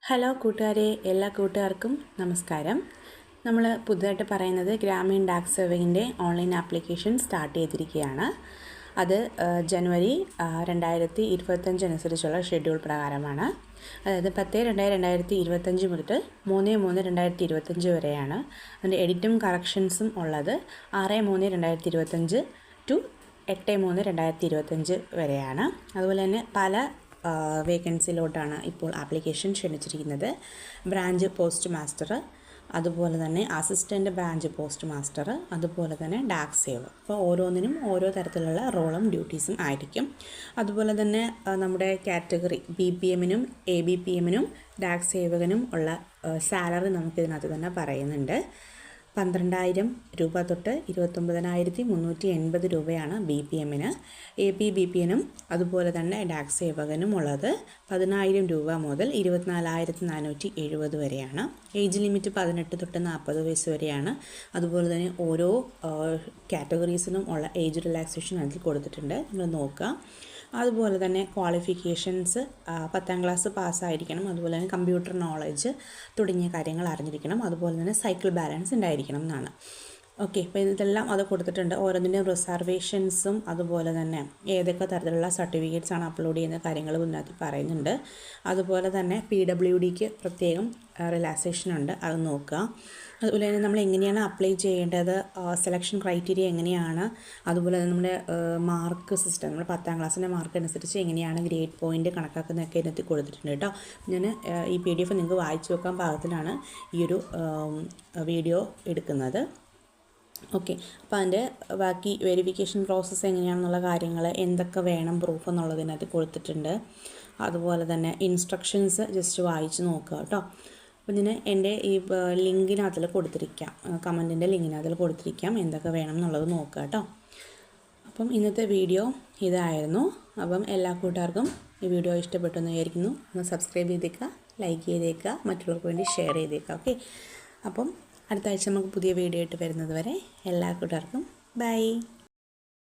Hello കൂട്ടുകാരെ, എല്ലാ കൂട്ടുകാർക്കും നമസ്കാരം. നമ്മൾ പുതുതായിട്ട് പറയുന്നത് ഗ്രാമീൺ ഡാക് സേവകിൻ്റെ ഓൺലൈൻ ആപ്ലിക്കേഷൻ സ്റ്റാർട്ട് ചെയ്തിരിക്കുകയാണ്. അത് ജനുവരി 2025 അനുസരിച്ചുള്ള ഷെഡ്യൂൾ പ്രകാരമാണ്. അതായത് 10/2/2025 മുതൽ 3/3/2025 വരെയാണ്. അതിൻ്റെ എഡിറ്റും കറക്ഷൻസും ഉള്ളത് 6/3/2025 ടു 8/3/2025 വരെയാണ്. അതുപോലെ തന്നെ പല വേക്കൻസിയിലോട്ടാണ് ഇപ്പോൾ ആപ്ലിക്കേഷൻ ക്ഷണിച്ചിരിക്കുന്നത്. ബ്രാഞ്ച് പോസ്റ്റ് മാസ്റ്റർ, അതുപോലെ തന്നെ അസിസ്റ്റൻറ്റ് ബ്രാഞ്ച് പോസ്റ്റ് മാസ്റ്റർ, അതുപോലെ തന്നെ ഡാക് സേവർ. അപ്പോൾ ഓരോന്നിനും ഓരോ തരത്തിലുള്ള റോളും ഡ്യൂട്ടീസും ആയിരിക്കും. അതുപോലെ തന്നെ നമ്മുടെ കാറ്റഗറി BPMനും ABPMനും ഡാക് സേവകനും ഉള്ള സാലറി നമുക്കിതിനകത്ത് തന്നെ പറയുന്നുണ്ട്. 12,000 രൂപ തൊട്ട് 29,380 രൂപയാണ് BPMന്. APBPനും അതുപോലെ തന്നെ ഡാക് സേവകനും ഉള്ളത് 10,000 രൂപ മുതൽ 24,470 വരെയാണ്. ഏജ് ലിമിറ്റ് 18 തൊട്ട് 40 വയസ്സ് വരെയാണ്. അതുപോലെ തന്നെ ഓരോ കാറ്റഗറീസിനും ഉള്ള ഏജ് റിലാക്സേഷൻ അതിൽ കൊടുത്തിട്ടുണ്ട്, നിങ്ങൾ നോക്കുക. അതുപോലെ തന്നെ ക്വാളിഫിക്കേഷൻസ് 10ാം ക്ലാസ് പാസ്സായിരിക്കണം. അതുപോലെ തന്നെ കമ്പ്യൂട്ടർ നോളജ് തുടങ്ങിയ കാര്യങ്ങൾ അറിഞ്ഞിരിക്കണം. അതുപോലെ തന്നെ സൈക്കിൾ ബാലൻസ് ഉണ്ടായിരിക്കണം എന്നാണ്. ഓക്കെ, അപ്പോൾ ഇതെല്ലാം അത് കൊടുത്തിട്ടുണ്ട്. ഓരോന്നിൻ്റെയും റിസർവേഷൻസും അതുപോലെ തന്നെ ഏതൊക്കെ തരത്തിലുള്ള സർട്ടിഫിക്കറ്റ്സാണ് അപ്ലോഡ് ചെയ്യുന്ന കാര്യങ്ങൾ ഇതിനകത്ത് പറയുന്നുണ്ട്. അതുപോലെ തന്നെ PWDക്ക് പ്രത്യേകം റിലാക്സേഷൻ ഉണ്ട്, അത് നോക്കുക. അതുപോലെ തന്നെ നമ്മൾ എങ്ങനെയാണ് അപ്ലൈ ചെയ്യേണ്ടത്, സെലക്ഷൻ ക്രൈറ്റീരിയ എങ്ങനെയാണ്, അതുപോലെ തന്നെ നമ്മുടെ മാർക്ക് സിസ്റ്റം, നമ്മൾ 10ാം ക്ലാസ്സിൻ്റെ മാർക്ക് അനുസരിച്ച് എങ്ങനെയാണ് ഗ്രേഡ് പോയിൻ്റ് കണക്കാക്കുന്നതൊക്കെ ഇതിനകത്ത് കൊടുത്തിട്ടുണ്ട് കേട്ടോ. ഞാൻ ഈ PDF നിങ്ങൾക്ക് വായിച്ചു വെക്കാൻ പാകത്തിലാണ് ഈ ഒരു വീഡിയോ എടുക്കുന്നത്. ഓക്കെ, അപ്പോൾ അതിൻ്റെ ബാക്കി വെരിഫിക്കേഷൻ പ്രോസസ്സ് എങ്ങനെയാണെന്നുള്ള കാര്യങ്ങൾ, എന്തൊക്കെ വേണം പ്രൂഫ് എന്നുള്ളതിനകത്ത് കൊടുത്തിട്ടുണ്ട്. അതുപോലെ തന്നെ ഇൻസ്ട്രക്ഷൻസ് ജസ്റ്റ് വായിച്ച് നോക്കുക കേട്ടോ. അപ്പോൾ ഞാൻ എൻ്റെ ഈ ലിങ്കിനകത്തിൽ കൊടുത്തിരിക്കാം, കമൻറ്റിൻ്റെ ലിങ്കിനകത്തിൽ കൊടുത്തിരിക്കാം, എന്തൊക്കെ വേണം എന്നുള്ളത് നോക്കുക കേട്ടോ. അപ്പം ഇന്നത്തെ വീഡിയോ ഇതായിരുന്നു. അപ്പം എല്ലാ കൂട്ടുകാർക്കും ഈ വീഡിയോ ഇഷ്ടപ്പെട്ടു എന്ന് വിചാരിക്കുന്നു. ഒന്ന് സബ്സ്ക്രൈബ് ചെയ്തേക്കുക, ലൈക്ക് ചെയ്തേക്കുക, മറ്റുള്ളവർക്ക് വേണ്ടി ഷെയർ ചെയ്തേക്കുക. ഓക്കെ, അപ്പം അടുത്ത ആഴ്ച നമുക്ക് പുതിയ വീഡിയോ ആയിട്ട് വരുന്നത് വരെ എല്ലാ കൂട്ടുകാർക്കും ബൈ.